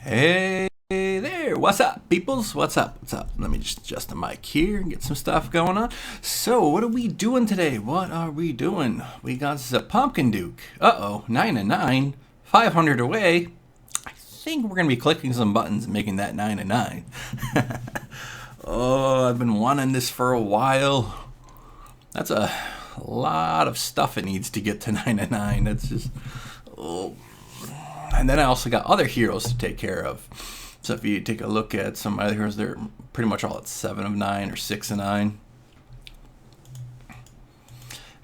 Hey there, what's up, peoples? What's up? What's up? Let me just adjust the mic here and get some stuff going on. So, what are we doing today? What are we doing? We got the Pumpkin Duke. Uh-oh, 9 and 9, 500 away. I think we're going to be clicking some buttons and making that 9 and 9. Oh, I've been wanting this for a while. That's a lot of stuff it needs to get to 9 and 9. That's just... oh. And then I also got other heroes to take care of. So if you take a look at some other heroes, they're pretty much all at 7 of 9 or 6 of 9.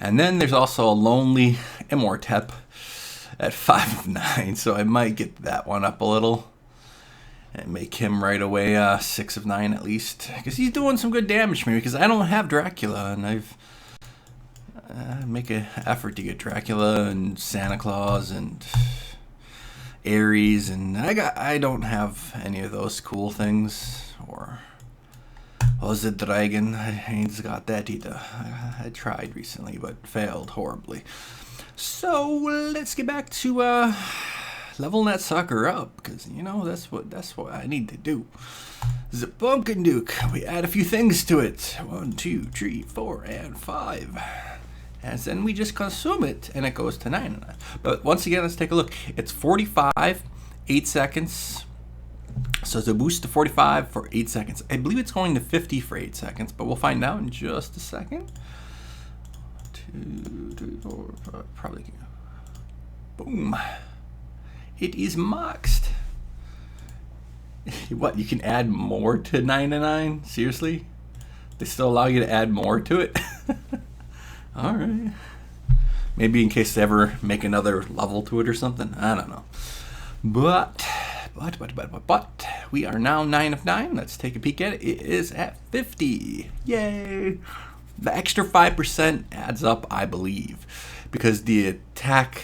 And then there's also a lonely Immortep at 5 of 9. So I might get that one up a little and make him right away 6 of 9 at least. Because he's doing some good damage for me because I don't have Dracula. And I've make an effort to get Dracula and Santa Claus and Ares, and I don't have any of those cool things. Or was it Dragon? I ain't got that either. I tried recently but failed horribly. So let's get back to leveling that sucker up, because you know that's what I need to do. The Pumpkin Duke, we add a few things to it. 1, 2, 3, 4, and 5. And then we just consume it, and it goes to 9 and 9. But once again, let's take a look. It's 45, 8 seconds. So it's a boost to 45 for 8 seconds. I believe it's going to 50 for 8 seconds, but we'll find out in just a second. 2, 3, 4, 5, probably. Boom. It is maxed. What, you can add more to 9 and 9? Seriously? They still allow you to add more to it? All right. Maybe in case they ever make another level to it or something. I don't know. But we are now 9 of 9. Let's take a peek at it. It is at 50. Yay. The extra 5% adds up, I believe, because the attack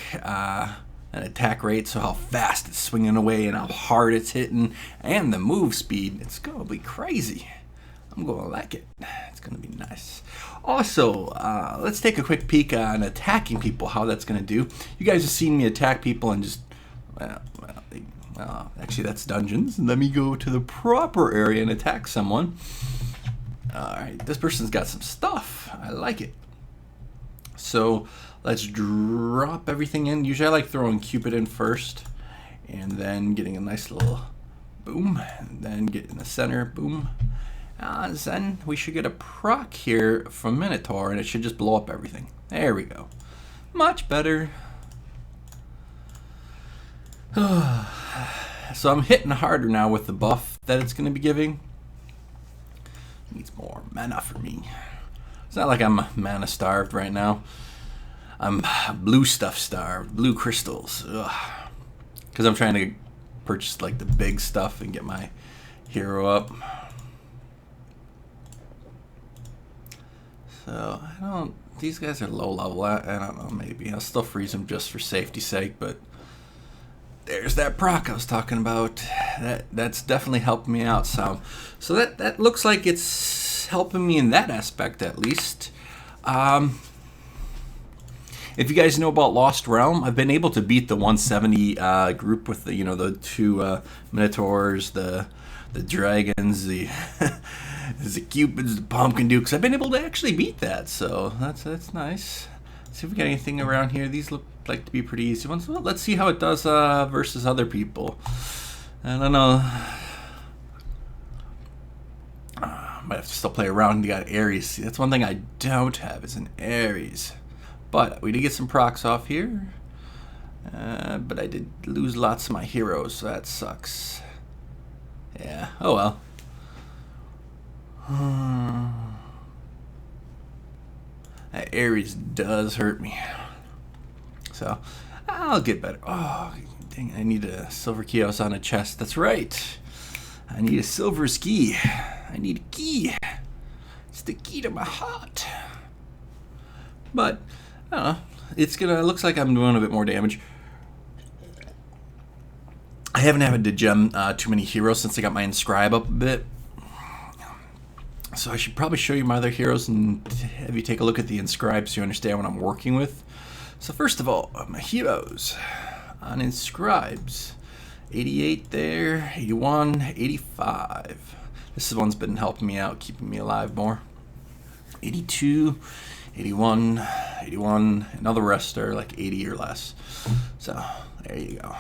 rate, so how fast it's swinging away and how hard it's hitting, and the move speed, it's going to be crazy. I'm going to like it. It's going to be nice. Also, let's take a quick peek on attacking people, how that's going to do. You guys have seen me attack people and just, actually that's dungeons. Let me go to the proper area and attack someone. Alright, this person's got some stuff. I like it. So, let's drop everything in. Usually I like throwing Cupid in first, and then getting a nice little boom, and then get in the center, boom. Then we should get a proc here from Minotaur, and it should just blow up everything. There we go. Much better. So I'm hitting harder now with the buff that it's going to be giving. Needs more mana for me. It's not like I'm mana starved right now. I'm blue stuff starved. Blue crystals. Because I'm trying to purchase like the big stuff and get my hero up. So, these guys are low level. I don't know, maybe. I'll still freeze them just for safety's sake, but there's that proc I was talking about. That's definitely helping me out some. So that looks like it's helping me in that aspect, at least. If you guys know about Lost Realm, I've been able to beat the 170 group with the, the two Minotaurs, the dragons, the the Cupids, the Pumpkin Dukes. I've been able to actually beat that, so that's nice. Let's see if we got anything around here. These look like to be pretty easy ones. Well, let's see how it does versus other people. I don't know. Might have to still play around. You got Ares. See, that's one thing I don't have is an Ares. But we did get some procs off here. But I did lose lots of my heroes, so that sucks. Yeah, oh well. That Ares does hurt me. So, I'll get better. Oh, dang, I need a silver key. I was on a chest. That's right. I need a silver key. I need a key. It's the key to my heart. But, I don't know. It looks like I'm doing a bit more damage. I haven't had to gem too many heroes since I got my inscribe up a bit. So I should probably show you my other heroes and have you take a look at the inscribe so you understand what I'm working with. So first of all, my heroes on inscribes 88 there, 81, 85. This one's been helping me out, keeping me alive more. 82, 81, 81, and all the rest are like 80 or less. So, there you go.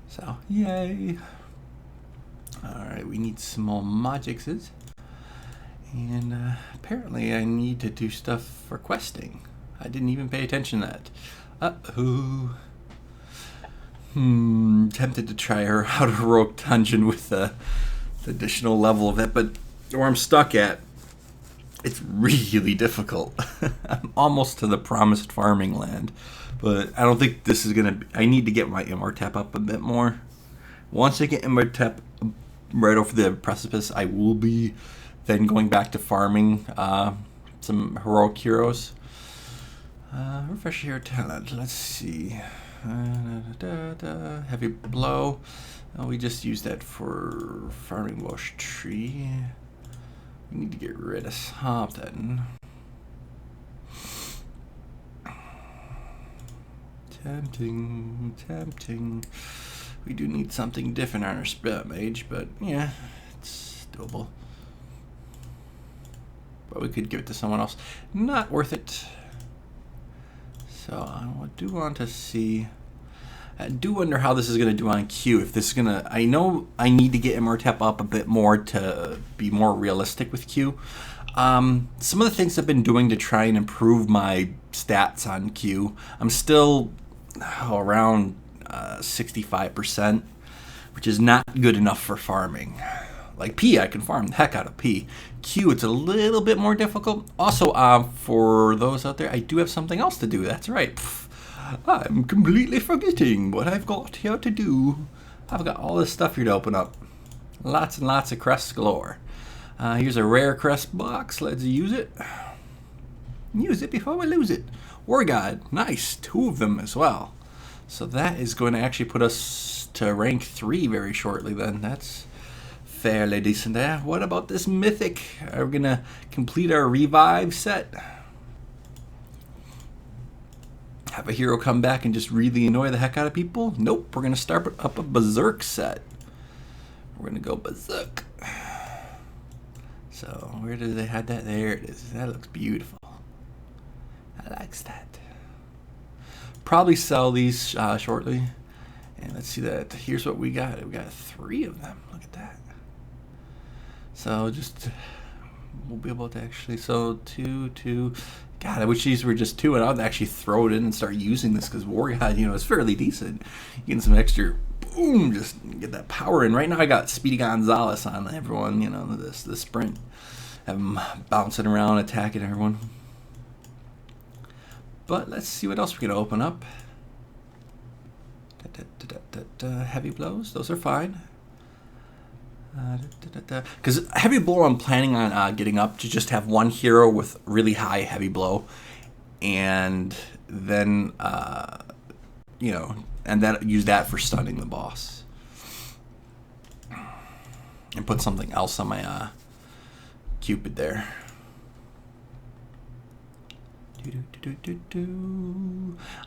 So, yay. Alright, we need some more magicses. And apparently I need to do stuff for questing. I didn't even pay attention to that. Uh-oh. Tempted to try her Outer Heroic Dungeon with the additional level of it, but where I'm stuck at, it's really difficult. I'm almost to the promised farming land, but I don't think this is gonna be, I need to get my Immortep up a bit more. Once I get Immortep right over the precipice, I will be then going back to farming some heroic heroes. Refresh your talent. Let's see. Heavy blow. We just used that for farming bush tree. We need to get rid of something. Tempting. We do need something different on our Spirit Mage, but yeah, it's doable. But we could give it to someone else. Not worth it. So I do want to see. I do wonder how this is going to do on Q. If this is going to, I know I need to get Immortep up a bit more to be more realistic with Q. Some of the things I've been doing to try and improve my stats on Q, I'm still around 65%, which is not good enough for farming. Like P, I can farm the heck out of P. Q, it's a little bit more difficult. Also, for those out there, I do have something else to do. That's right. I'm completely forgetting what I've got here to do. I've got all this stuff here to open up. Lots and lots of crests galore. Here's a rare crest box. Let's use it. Use it before we lose it. War God. Nice. 2 of them as well. So that is going to actually put us to rank 3 very shortly then. That's fairly decent there. What about this mythic? Are we going to complete our revive set? Have a hero come back and just really annoy the heck out of people? Nope. We're going to start up a berserk set. We're going to go berserk. So where did they have that? There it is. That looks beautiful. I likes that. Probably sell these shortly. And let's see that. Here's what we got. We got 3 of them. Look at that. So just we'll be able to actually. So 2. God, I wish these were just 2, and I'd actually throw it in and start using this because War God, is fairly decent. Getting some extra, boom, just get that power in. Right now I got Speedy Gonzalez on everyone, the sprint. Have him bouncing around, attacking everyone. But let's see what else we can open up. Heavy blows, those are fine. Because heavy blow, I'm planning on getting up to just have one hero with really high heavy blow, and then and then use that for stunning the boss, and put something else on my Cupid there.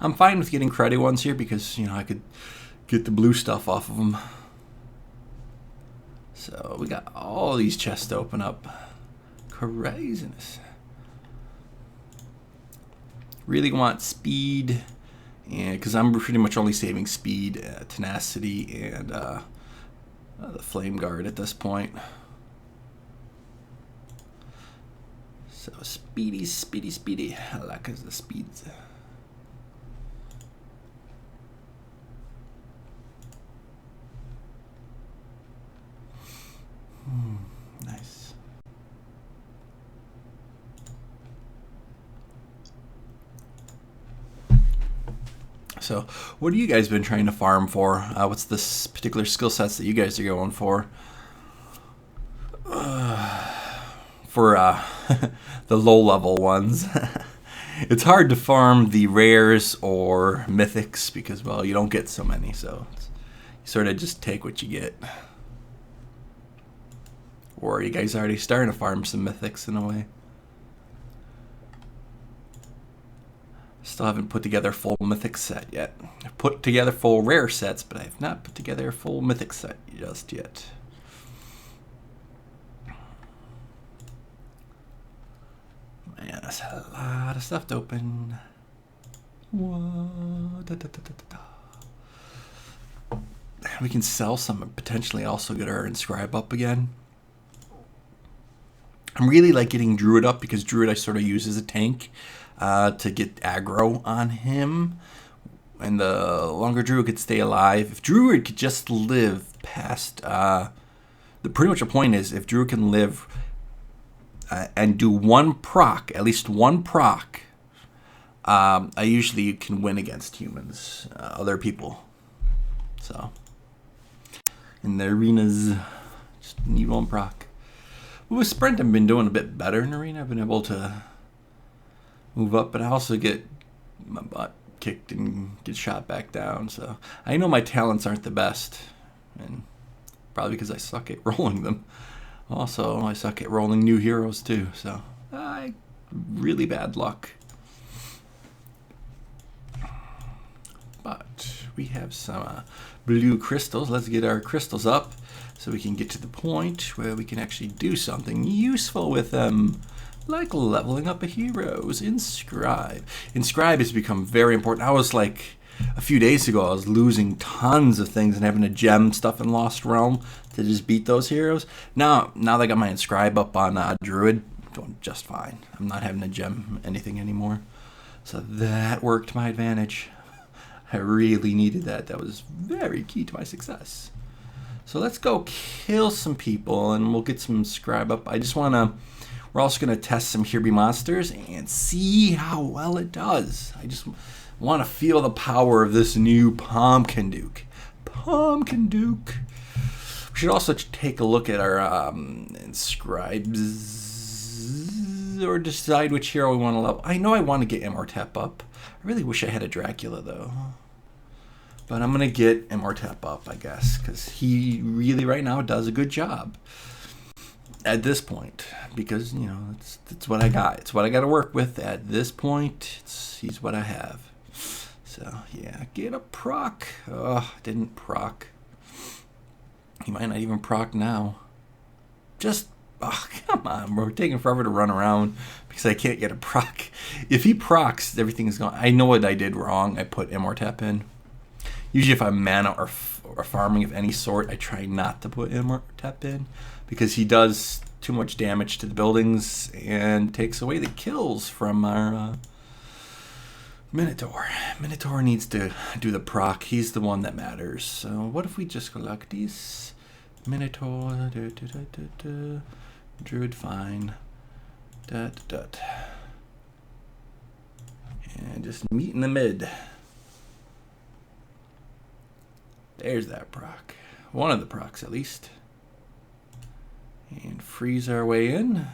I'm fine with getting cruddy ones here because I could get the blue stuff off of them. So we got all these chests to open up. Craziness. Really want speed, and because I'm pretty much only saving speed, tenacity, and the flame guard at this point. So speedy. I like the speeds. Nice. So, what have you guys been trying to farm for? What's this particular skill sets that you guys are going for? For the low-level ones. It's hard to farm the rares or mythics because, well, you don't get so many, so you sort of just take what you get. Or are you guys already starting to farm some mythics in a way? Still haven't put together a full mythic set yet. I've put together full rare sets, but I have not put together a full mythic set just yet. Man, that's a lot of stuff to open. Whoa, da, da, da, da, da. We can sell some and potentially also get our inscribe up again. I'm really like getting Druid up because Druid I sort of use as a tank to get aggro on him. And the longer Druid could stay alive, if Druid could just live past, pretty much the point is if Druid can live and do one proc, at least one proc, I usually can win against humans, other people. So in the arenas, just need one proc. With Sprint, I've been doing a bit better in Arena. I've been able to move up, but I also get my butt kicked and get shot back down. So I know my talents aren't the best, and probably because I suck at rolling them. Also, I suck at rolling new heroes too, so really bad luck. But we have some blue crystals. Let's get our crystals up so we can get to the point where we can actually do something useful with them, like leveling up a heroes. Inscribe. Inscribe has become very important. I was like, a few days ago, I was losing tons of things and having to gem stuff in Lost Realm to just beat those heroes. Now that I got my Inscribe up on Druid, I'm doing just fine. I'm not having to gem anything anymore. So that worked to my advantage. I really needed that. That was very key to my success. So let's go kill some people and we'll get some Inscribe up. We're also going to test some Kirby monsters and see how well it does. I just want to feel the power of this new Pumpkin Duke. Pumpkin Duke. We should also take a look at our Inscribes or decide which hero we want to level. I know I want to get Immortep up. I really wish I had a Dracula though. But I'm going to get Immortep up, I guess, because he really right now does a good job at this point. Because, you know, it's what I got. It's what I got to work with at this point. He's what I have. So, yeah, get a proc. Oh, didn't proc. He might not even proc now. Just, oh, come on, bro. We're taking forever to run around because I can't get a proc. If he procs, everything is gone. I know what I did wrong. I put Immortep in. Usually if I'm mana or farming of any sort, I try not to put Immortep in because he does too much damage to the buildings and takes away the kills from our Minotaur. Minotaur needs to do the proc. He's the one that matters. So what if we just collect these? Minotaur, Druid, fine. And just meet in the mid. There's that proc. One of the procs, at least. And freeze our way in.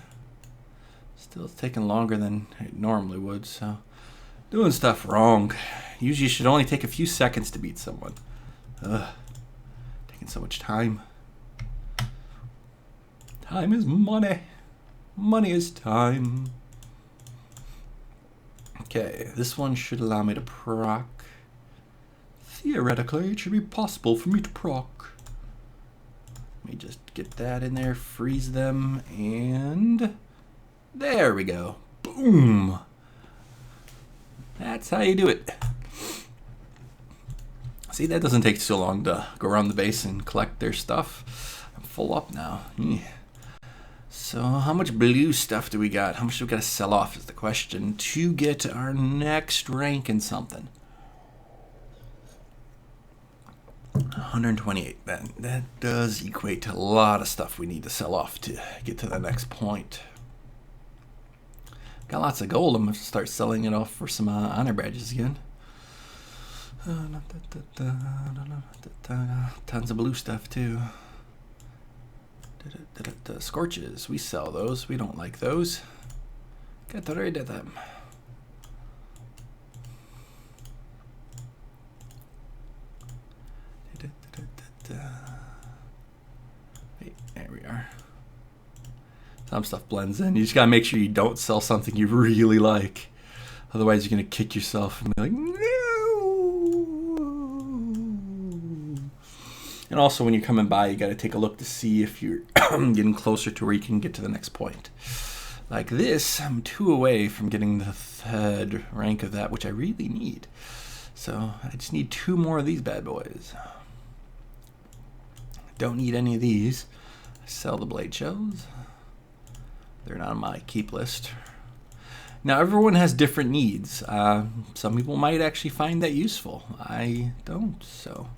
Still taking longer than it normally would, so doing stuff wrong. Usually should only take a few seconds to beat someone. Ugh. Taking so much time. Time is money. Money is time. Okay, this one should allow me to proc. Theoretically, it should be possible for me to proc. Let me just get that in there, freeze them, and there we go. Boom. That's how you do it. See, that doesn't take so long to go around the base and collect their stuff. I'm full up now. So how much blue stuff do we got? How much do we got to sell off is the question to get our next rank in something. 128. That does equate to a lot of stuff we need to sell off to get to the next point. Got lots of gold. I'm going to start selling it off for some honor badges again. Tons of blue stuff too. Scorches. We sell those. We don't like those. Get rid of them. Wait, there we are. Some stuff blends in. You just gotta make sure you don't sell something you really like. Otherwise, you're going to kick yourself and be like, no. And also, when you're coming by, you got to take a look to see if you're getting closer to where you can get to the next point. Like this, I'm 2 away from getting the 3rd rank of that, which I really need. So I just need 2 more of these bad boys. Don't need any of these. I sell the blade shells. They're not on my keep list. Now, everyone has different needs. Some people might actually find that useful. I don't, so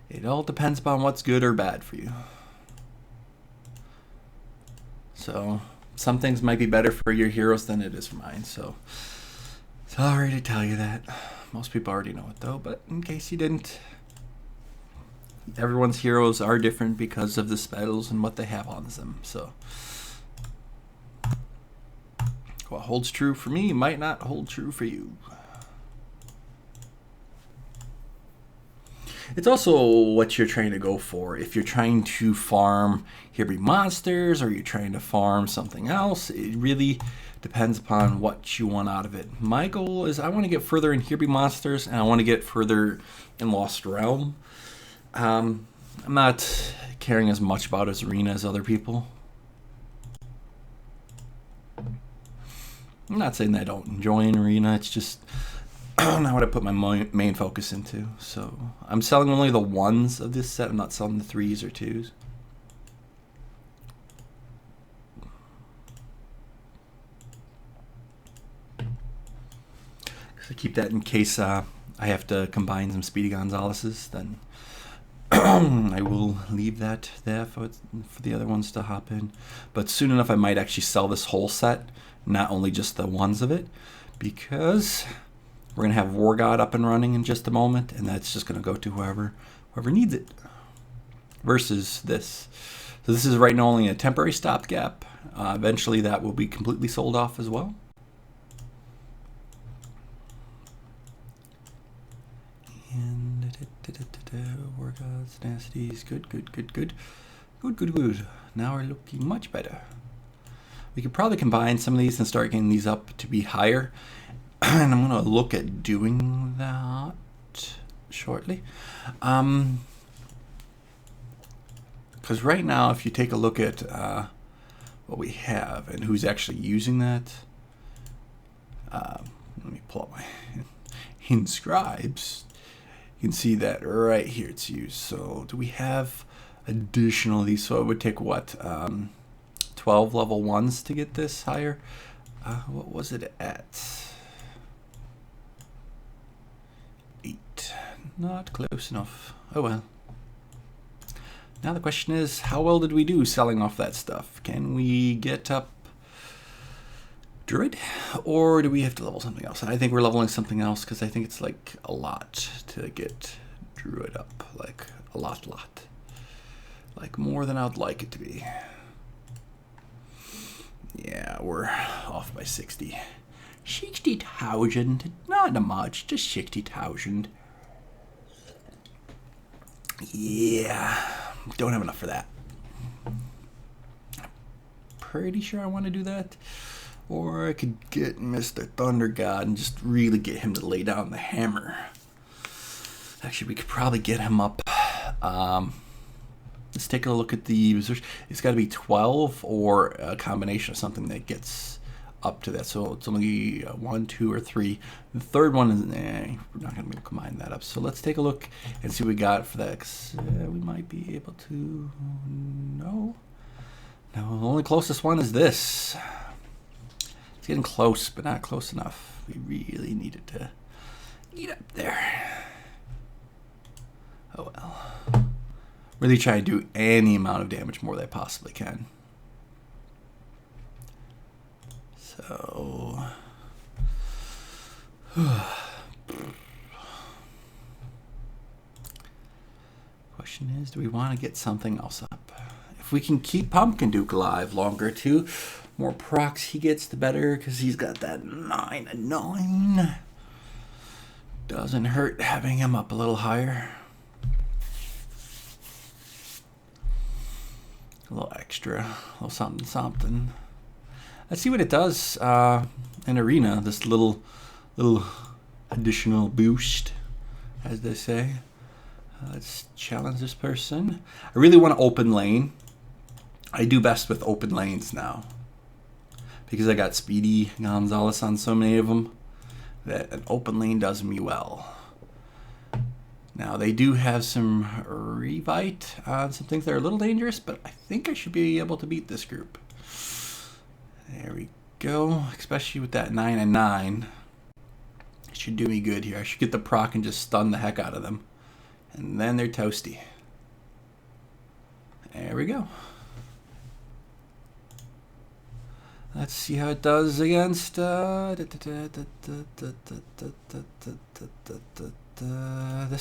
it all depends upon what's good or bad for you. So some things might be better for your heroes than it is for mine, so sorry to tell you that. Most people already know it, though, but in case you didn't, everyone's heroes are different because of the spells and what they have on them, so what holds true for me might not hold true for you. It's also what you're trying to go for. If you're trying to farm here-be monsters or you're trying to farm something else, it really depends upon what you want out of it. My goal is I want to get further in here-be monsters and I want to get further in Lost Realm. I'm not caring as much about his arena as other people. I'm not saying that I don't enjoy an arena, it's just not what I put my main focus into. So I'm selling only the 1s of this set, I'm not selling the 3s or 2s. So keep that in case I have to combine some Speedy Gonzaleses, then I will leave that there for the other ones to hop in. But soon enough I might actually sell this whole set, not only just the 1s of it, because we're going to have War God up and running in just a moment, and that's just going to go to whoever needs it, versus this. So this is right now only a temporary stopgap. Eventually that will be completely sold off as well. And War Gods, nasties, good. Now we're looking much better. We could probably combine some of these and start getting these up to be higher. And I'm going to look at doing that shortly. Because right now, if you take a look at what we have and who's actually using that, let me pull up my inscribes. You can see that right here it's used. So do we have additional of these? So it would take what? 12 level 1s to get this higher. What was it at? 8. Not close enough. Oh well. Now the question is, how well did we do selling off that stuff? Can we get up Druid, or do we have to level something else? I think we're leveling something else because I think it's like a lot to get Druid up, like a lot, like more than I'd like it to be. Yeah, we're off by 60. 60,000, not much, just 60,000. Yeah, don't have enough for that. Pretty sure I want to do that. Or I could get Mr. Thunder God and just really get him to lay down the hammer. Actually, we could probably get him up. Let's take a look at the... It's got to be 12 or a combination of something that gets up to that. So it's only 1, 2, or 3. The third one is... we're not going to be able to combine that up. So let's take a look and see what we got for that. 'Cause, we might be able to... No, the only closest one is this. It's getting close, but not close enough. We really needed to get up there. Oh well. Really try to do any amount of damage more than I possibly can. So... Question is, do we want to get something else up? If we can keep Pumpkin Duke alive longer too, more procs he gets, the better, because he's got that 9/9. Doesn't hurt having him up a little higher. A little extra, a little something. Let's see what it does in Arena. This little additional boost, as they say. Let's challenge this person. I really want to open lane. I do best with open lanes now, because I got Speedy Gonzalez on so many of them that an open lane does me well. Now, they do have some Revite on some things that are a little dangerous, but I think I should be able to beat this group. There we go, especially with that 9 and 9. It should do me good here. I should get the proc and just stun the heck out of them. And then they're toasty. There we go. Let's see how it does against this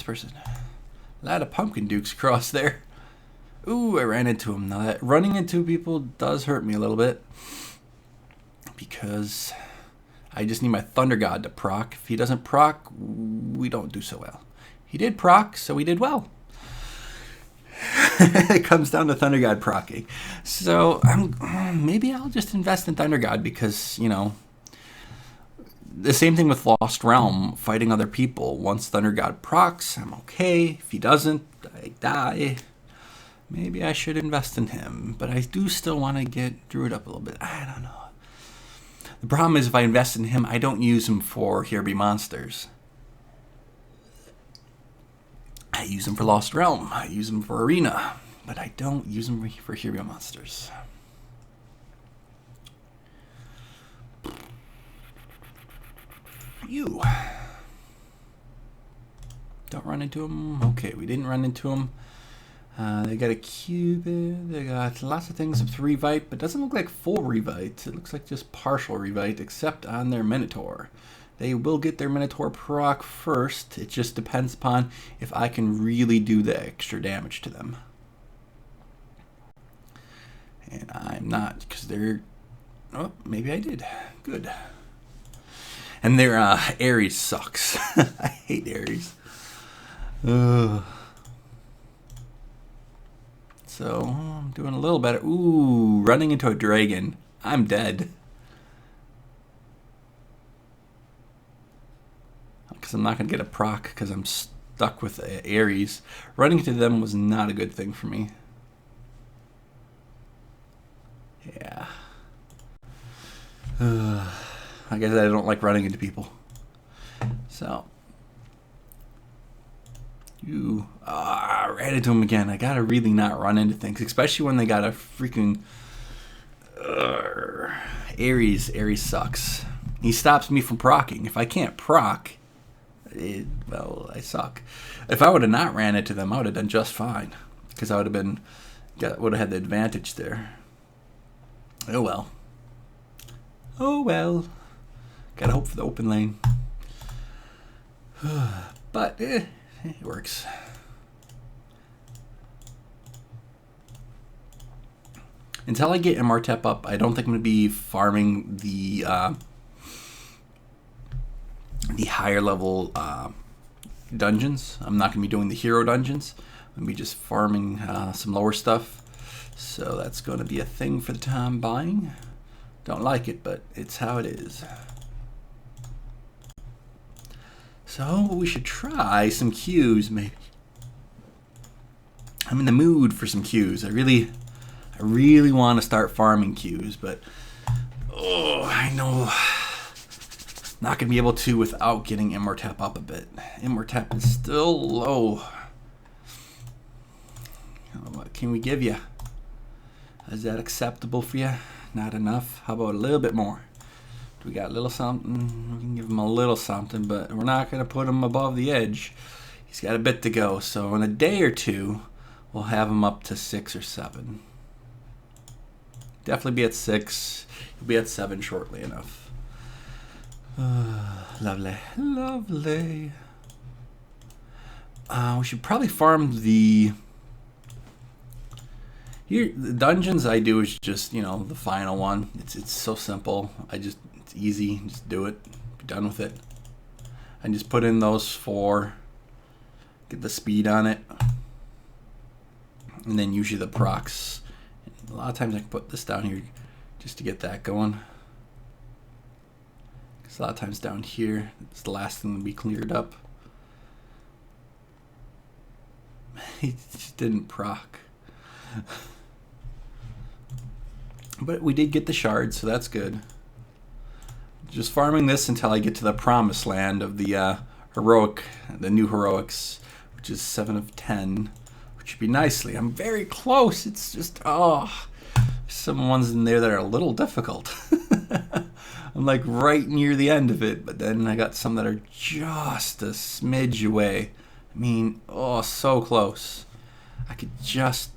person. A lot of pumpkin dukes across there. Ooh, I ran into him. Now that running into people does hurt me a little bit, because I just need my Thunder God to proc. If he doesn't proc, we don't do so well. He did proc, so we did well. It comes down to Thunder God procking. So maybe I'll just invest in Thunder God, because, you know, the same thing with Lost Realm, fighting other people. Once Thunder God procs, I'm okay. If he doesn't, I die. Maybe I should invest in him, but I do still want to get Druid up a little bit. I don't know. The problem is, if I invest in him, I don't use him for Here Be Monsters. I use him for Lost Realm. I use him for Arena, but I don't use him for Here Be Monsters. You don't run into him. Okay, we didn't run into him. They got a Cupid. They got lots of things with Revite, but it doesn't look like full Revite. It looks like just partial Revite, except on their Minotaur. They will get their Minotaur proc first. It just depends upon if I can really do the extra damage to them. And I'm not, because they're... Oh, maybe I did. Good. And their Ares sucks. I hate Ares. So, I'm doing a little better. Ooh, running into a dragon. I'm dead. Because I'm not going to get a proc because I'm stuck with Ares. Running into them was not a good thing for me. Yeah. I guess I don't like running into people. So. Ran into him again. I gotta really not run into things, especially when they got a freaking Ares. Ares sucks. He stops me from procking. If I can't proc, well, I suck. If I would have not ran into them, I would have done just fine, because I would have had the advantage there. Oh well. Oh well. Gotta hope for the open lane. But it works. Until I get MRTEP up, I don't think I'm going to be farming the higher level dungeons. I'm not going to be doing the hero dungeons. I'm going to be just farming some lower stuff. So that's going to be a thing for the time buying. Don't like it, but it's how it is. So we should try some Qs, maybe. I'm in the mood for some Qs. I really want to start farming Qs, but I know I'm not going to be able to without getting MRTEP up a bit. MRTEP is still low. What can we give you? Is that acceptable for you? Not enough? How about a little bit more? We got a little something. We can give him a little something, but we're not going to put him above the edge. He's got a bit to go. So in a day or two, we'll have him up to 6 or 7. Definitely be at 6. He'll be at 7 shortly enough. Lovely. Lovely. We should probably farm the... Here, the dungeons I do is just, you know, the final one. It's so simple. It's easy. Just do it. Be done with it. I just put in those 4. Get the speed on it. And then usually the procs. A lot of times I can put this down here just to get that going. Because a lot of times down here, it's the last thing to be cleared up. He just didn't proc. But we did get the shards, so that's good. Just farming this until I get to the promised land of the heroic, the new heroics, which is 7 of 10, which would be nicely. I'm very close. It's just, oh, some ones in there that are a little difficult. I'm like right near the end of it, but then I got some that are just a smidge away. I mean, oh, so close. I could just,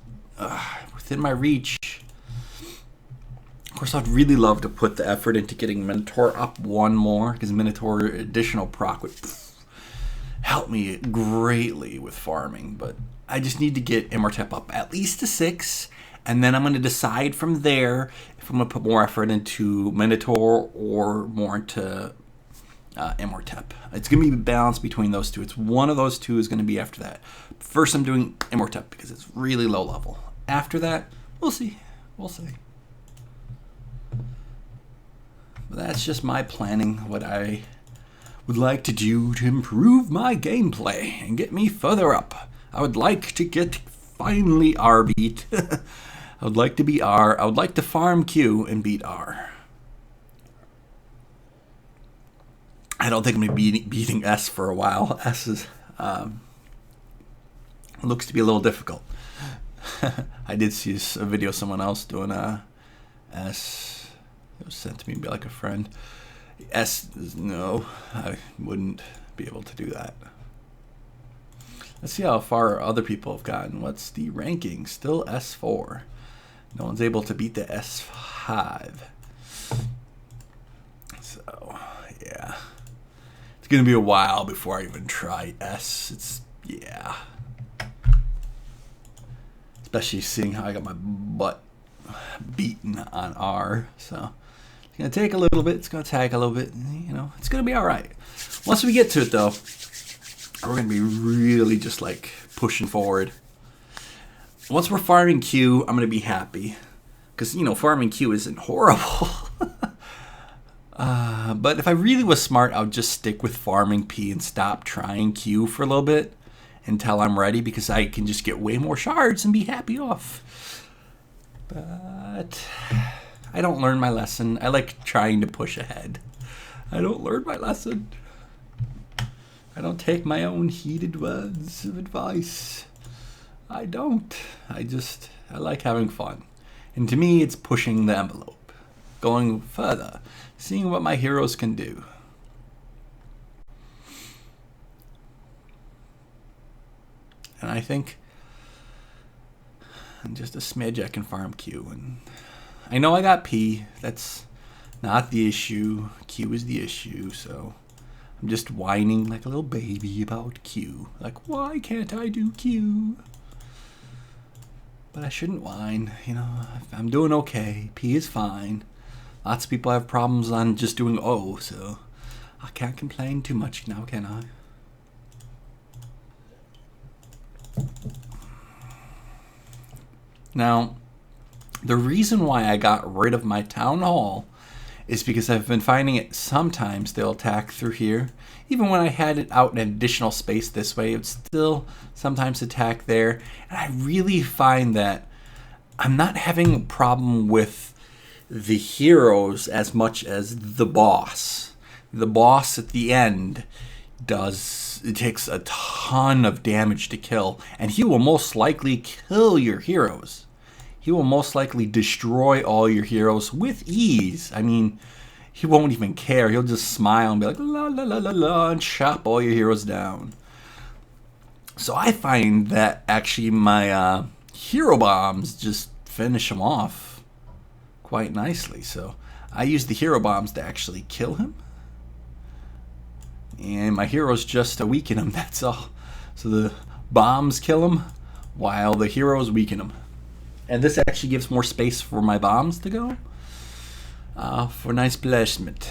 within my reach. Of course, I'd really love to put the effort into getting Minotaur up one more, because Minotaur additional proc would help me greatly with farming. But I just need to get Immortep up at least to 6, and then I'm going to decide from there if I'm going to put more effort into Minotaur or more into Immortep. It's going to be balanced between those two. It's one of those two is going to be after that. First, I'm doing Immortep because it's really low level. After that, we'll see. We'll see. But that's just my planning, what I would like to do to improve my gameplay and get me further up. I would like to get finally R beat. I would like to be R. I would like to farm Q and beat R. I don't think I'm going to be beating S for a while. S is looks to be a little difficult. I did see a video of someone else doing S. It was sent to me by like a friend. S, no, I wouldn't be able to do that. Let's see how far other people have gotten. What's the ranking? Still S4. No one's able to beat the S5. So, yeah. It's going to be a while before I even try S. It's, yeah. Especially seeing how I got my butt beaten on R. So, it's going to take a little bit. It's going to tag a little bit. You know, it's going to be all right. Once we get to it, though, we're going to be really just like pushing forward. Once we're farming Q, I'm going to be happy. Because, you know, farming Q isn't horrible. But if I really was smart, I would just stick with farming P and stop trying Q for a little bit until I'm ready, because I can just get way more shards and be happy off. But I don't learn my lesson. I like trying to push ahead. I don't learn my lesson. I don't take my own heated words of advice. I don't. I like having fun. And to me, it's pushing the envelope. Going further. Seeing what my heroes can do. And I think in just a smidge I can farm Q. And I know I got P. That's not the issue. Q is the issue. So I'm just whining like a little baby about Q. Like, why can't I do Q? But I shouldn't whine. You know, I'm doing okay. P is fine. Lots of people have problems on just doing O, so I can't complain too much now, can I? Now, the reason why I got rid of my town hall is because I've been finding it sometimes they'll attack through here. Even when I had it out in additional space this way, it would still sometimes attack there. And I really find that I'm not having a problem with the heroes as much as the boss. The boss at the end it takes a ton of damage to kill, and he will most likely kill your heroes. He will most likely destroy all your heroes with ease. I mean, he won't even care. He'll just smile and be like, la la la la la, and chop all your heroes down. So I find that actually my hero bombs just finish him off quite nicely. So I use the hero bombs to actually kill him. And my heroes just to weaken him, that's all. So the bombs kill him while the heroes weaken him. And this actually gives more space for my bombs to go. For nice placement.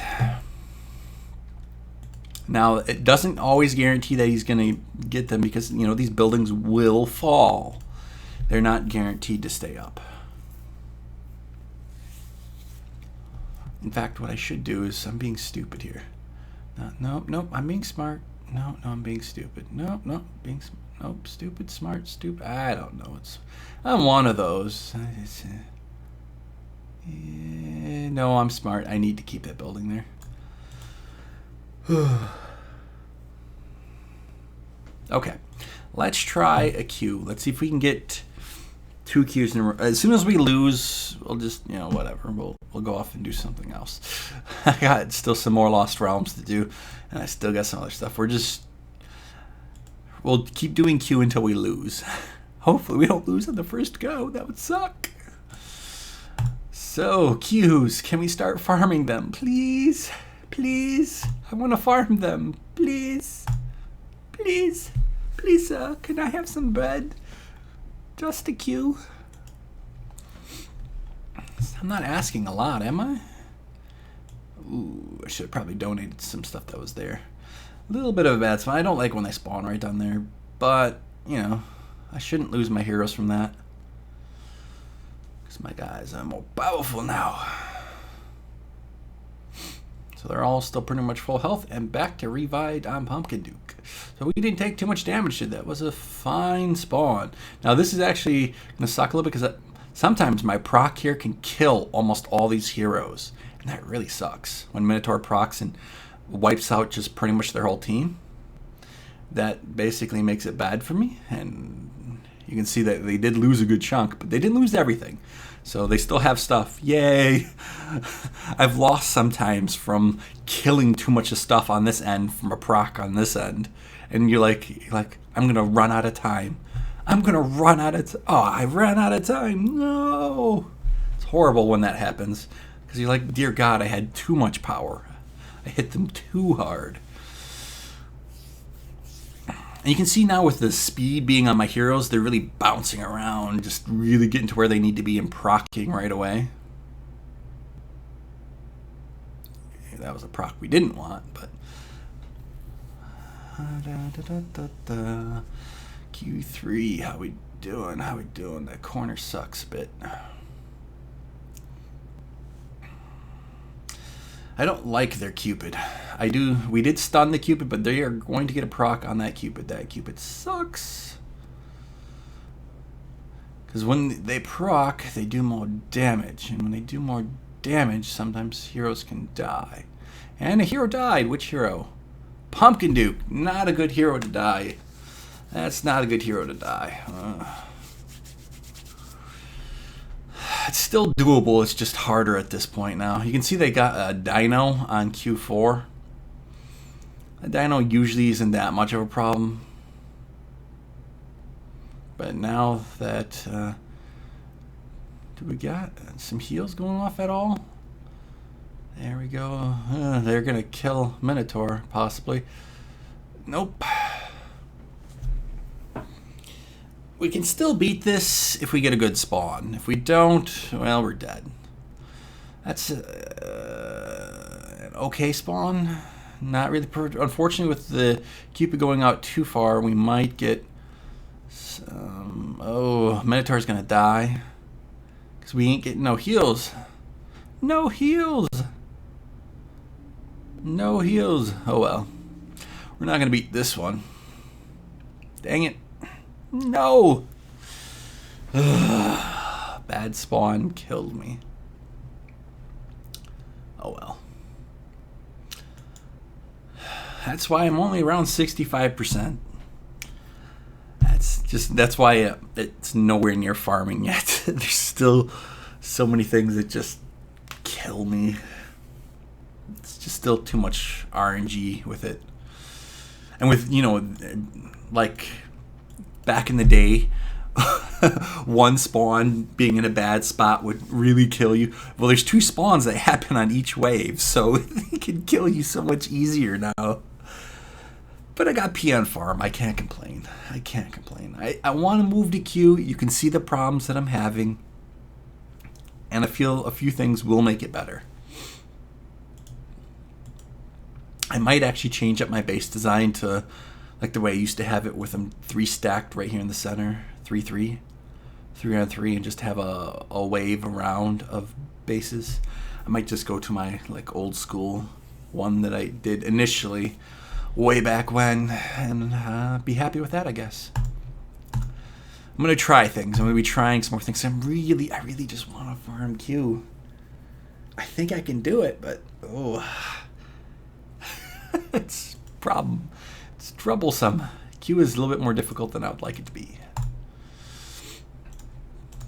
Now, it doesn't always guarantee that he's going to get them, because, you know, these buildings will fall. They're not guaranteed to stay up. In fact, what I should do is, I'm being stupid here. No, nope, I'm being smart. No, I'm being stupid. No, nope, stupid, smart, stupid. I don't know. I'm one of those. No, I'm smart. I need to keep that building there. Okay, let's try a Q. Let's see if we can get 2 Qs in a row. As soon as we lose, we'll just, whatever. We'll go off and do something else. I got still some more Lost Realms to do, and I still got some other stuff. We'll keep doing Q until we lose. Hopefully we don't lose on the first go. That would suck. So, Qs, can we start farming them? Please? Please? I want to farm them. Please? Please? Please, can I have some bread? Just a Q. I'm not asking a lot, am I? Ooh, I should have probably donated some stuff that was there. A little bit of a bad spot. I don't like when they spawn right down there, but, I shouldn't lose my heroes from that. Because my guys are more powerful now. So they're all still pretty much full health and back to revived on Pumpkin Duke. So we didn't take too much damage to that. That was a fine spawn. Now this is actually going to suck a little because sometimes my proc here can kill almost all these heroes. And that really sucks. When Minotaur procs and wipes out just pretty much their whole team. That basically makes it bad for me. And you can see that they did lose a good chunk, but they didn't lose everything. So they still have stuff. Yay! I've lost sometimes from killing too much of stuff on this end from a proc on this end. And you're like, I'm going to run out of time. I'm going to run out of time. Oh, I ran out of time. No! It's horrible when that happens. Because you're like, dear God, I had too much power. I hit them too hard. And you can see now with the speed being on my heroes, they're really bouncing around, just really getting to where they need to be and proccing right away. That was a proc we didn't want, but... Q3, how we doing? That corner sucks a bit. I don't like their Cupid. We did stun the Cupid, but they are going to get a proc on that Cupid. That Cupid sucks. Because when they proc, they do more damage. And when they do more damage, sometimes heroes can die. And a hero died. Which hero? Pumpkin Duke. Not a good hero to die. That's not a good hero to die. It's still doable, it's just harder at this point now. You can see they got a dino on Q4. A dino usually isn't that much of a problem. But now that... do we got some heals going off at all? There we go. They're going to kill Minotaur, possibly. Nope. We can still beat this if we get a good spawn. If we don't, well, we're dead. That's an okay spawn. Not really. Unfortunately, with the Cupid going out too far, we might get some... Oh, Minotaur's going to die. Because we ain't getting no heals. No heals! No heals. Oh, well. We're not going to beat this one. Dang it. No! Bad spawn killed me. Oh well. That's why I'm only around 65%. That's why it's nowhere near farming yet. There's still so many things that just kill me. It's just still too much RNG with it. And with, like... Back in the day, one spawn being in a bad spot would really kill you. Well, there's 2 spawns that happen on each wave, so they can kill you so much easier now. But I got P on farm. I can't complain. I want to move to Q. You can see the problems that I'm having. And I feel a few things will make it better. I might actually change up my base design to... like the way I used to have it with them 3 stacked right here in the center. 3 on 3, and just have a wave around of bases. I might just go to my old school one that I did initially way back when, and be happy with that, I guess. I'm going to try things. I'm going to be trying some more things. I really just want to farm Q. I think I can do it, but it's problem. It's troublesome. Q is a little bit more difficult than I would like it to be.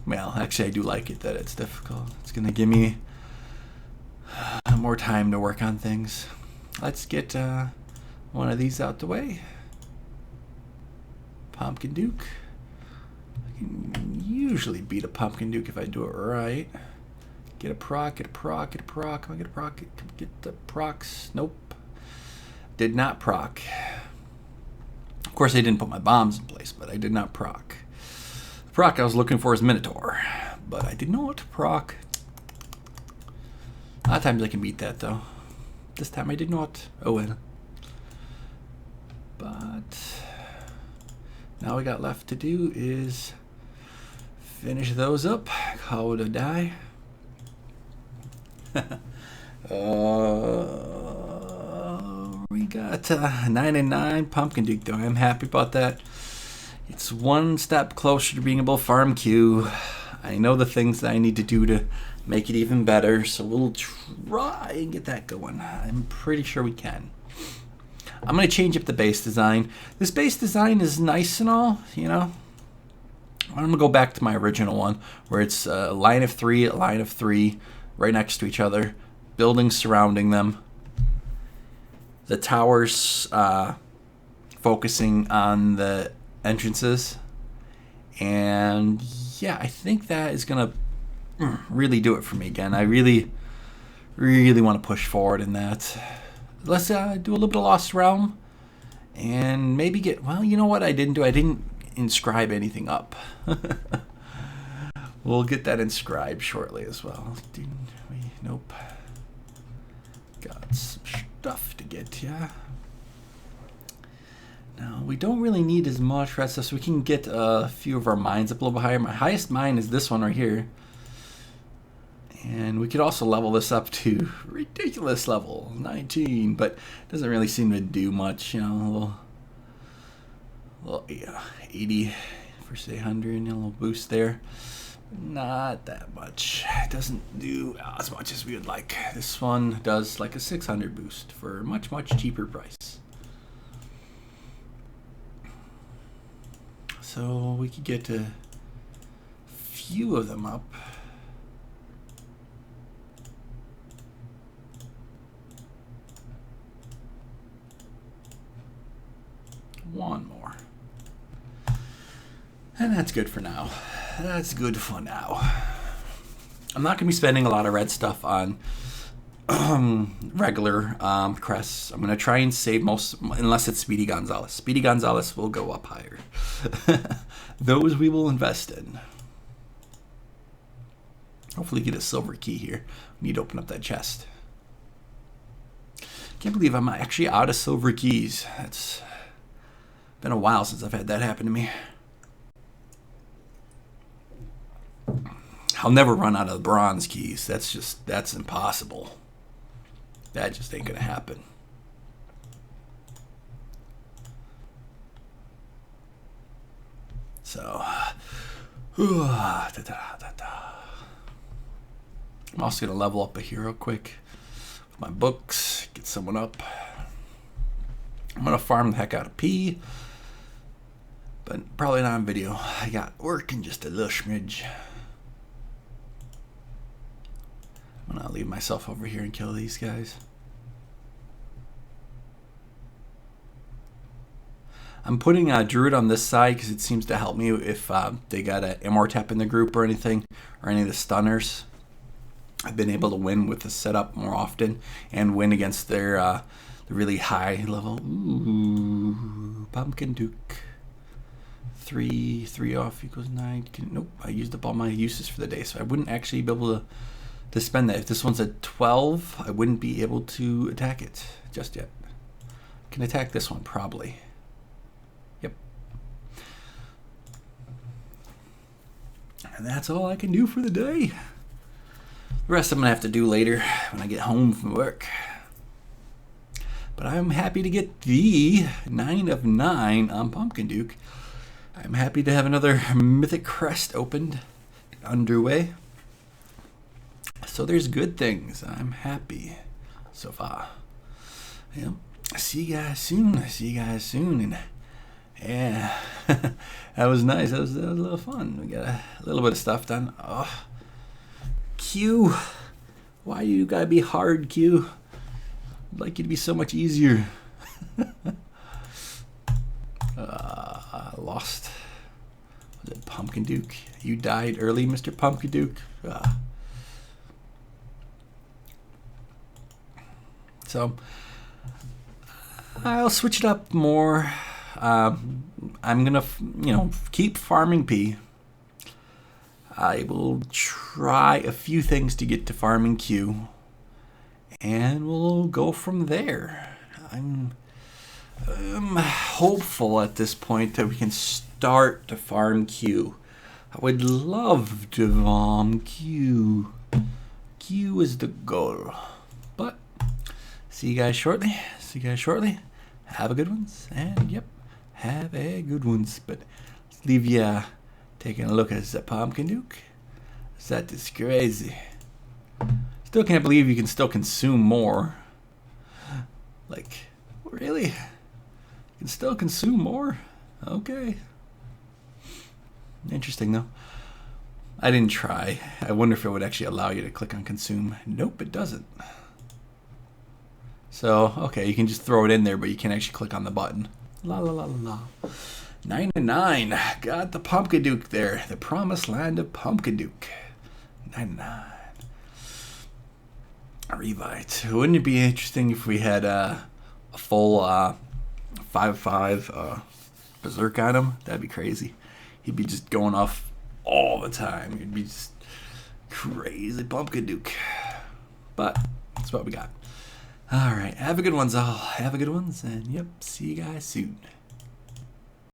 Well, actually, I do like it that it's difficult. It's going to give me more time to work on things. Let's get one of these out the way. Pumpkin Duke. I can usually beat a Pumpkin Duke if I do it right. Get a proc, get a proc, get a proc. Come on, get a proc, get the procs. Nope. Did not proc. Of course, I didn't put my bombs in place, but I did not proc. The proc I was looking for is Minotaur, but I did not proc. A lot of times I can beat that, though. This time I did not. Oh, well. But now all we got left to do is finish those up. Call it a die. We got 9 and 9 Pumpkin Duke, though. I'm happy about that. It's one step closer to being able to farm Q. I know the things that I need to do to make it even better, so we'll try and get that going. I'm pretty sure we can. I'm going to change up the base design. This base design is nice and all, you know. I'm going to go back to my original one, where it's a line of 3, a line of 3, right next to each other, buildings surrounding them. The towers focusing on the entrances. And yeah, I think that is going to really do it for me again. I really want to push forward in that. Let's do a little bit of Lost Realm and maybe get, well, you know what I didn't do? I didn't inscribe anything up. We'll get that inscribed shortly as well. Nope. Got some stuff to get, yeah. Now, we don't really need as much red stuff, so we can get a few of our mines up a little bit higher. My highest mine is this one right here. And we could also level this up to ridiculous level 19, but it doesn't really seem to do much, you know, a little 80 versus 800, a little boost there. Not that much. It doesn't do as much as we would like. This one does like a 600 boost for a much cheaper price. So we could get a few of them up. One more. And that's good for now. That's good for now. I'm not going to be spending a lot of red stuff on regular crests. I'm going to try and save most, unless it's Speedy Gonzalez. Speedy Gonzalez will go up higher. Those we will invest in. Hopefully get a silver key here. We need to open up that chest. Can't believe I'm actually out of silver keys. It's been a while since I've had that happen to me. I'll never run out of bronze keys. That's impossible. That just ain't gonna happen. So, I'm also gonna level up a hero quick with my books, get someone up. I'm gonna farm the heck out of P, but probably not on video. I got work in just a little smidge. I'm gonna leave myself over here and kill these guys. I'm putting a Druid on this side because it seems to help me if they got an Immortep in the group or anything, or any of the stunners. I've been able to win with the setup more often and win against their the really high level. Ooh, Pumpkin Duke. 3 off equals 9. Nope, I used up all my uses for the day, so I wouldn't actually be able to spend that. If this one's at 12, I wouldn't be able to attack it just yet. I can attack this one probably. Yep. And that's all I can do for the day. The rest I'm gonna have to do later when I get home from work. But I'm happy to get the 9 of 9 on Pumpkin Duke. I'm happy to have another Mythic Crest opened, underway. So there's good things. I'm happy so far. Yep. See you guys soon. And yeah, that was nice. That was a little fun. We got a little bit of stuff done. Oh, Q. Why you gotta be hard, Q? I'd like you to be so much easier. Lost. Was it Pumpkin Duke? You died early, Mr. Pumpkin Duke. So I'll switch it up more. I'm gonna, keep farming P. I will try a few things to get to farming Q, and we'll go from there. I'm hopeful at this point that we can start to farm Q. I would love to farm Q. Q is the goal. But see you guys shortly. Have a good ones. And yep, have a good ones. But let's leave you taking a look at the Pumpkin Duke. That is crazy. Still can't believe you can still consume more. Like, really? You can still consume more? Okay. Interesting, though. I didn't try. I wonder if it would actually allow you to click on consume. Nope, it doesn't. So, okay, you can just throw it in there, but you can't actually click on the button. La la la la. 9 and 9. Got the Pumpkin Duke there. The promised land of Pumpkin Duke. 9 and 9. Revite. Wouldn't it be interesting if we had a full 5/5 berserk on him? That'd be crazy. He'd be just going off all the time. He'd be just crazy Pumpkin Duke. But that's what we got. All right. Have a good ones, all. Have a good ones. And yep, see you guys soon.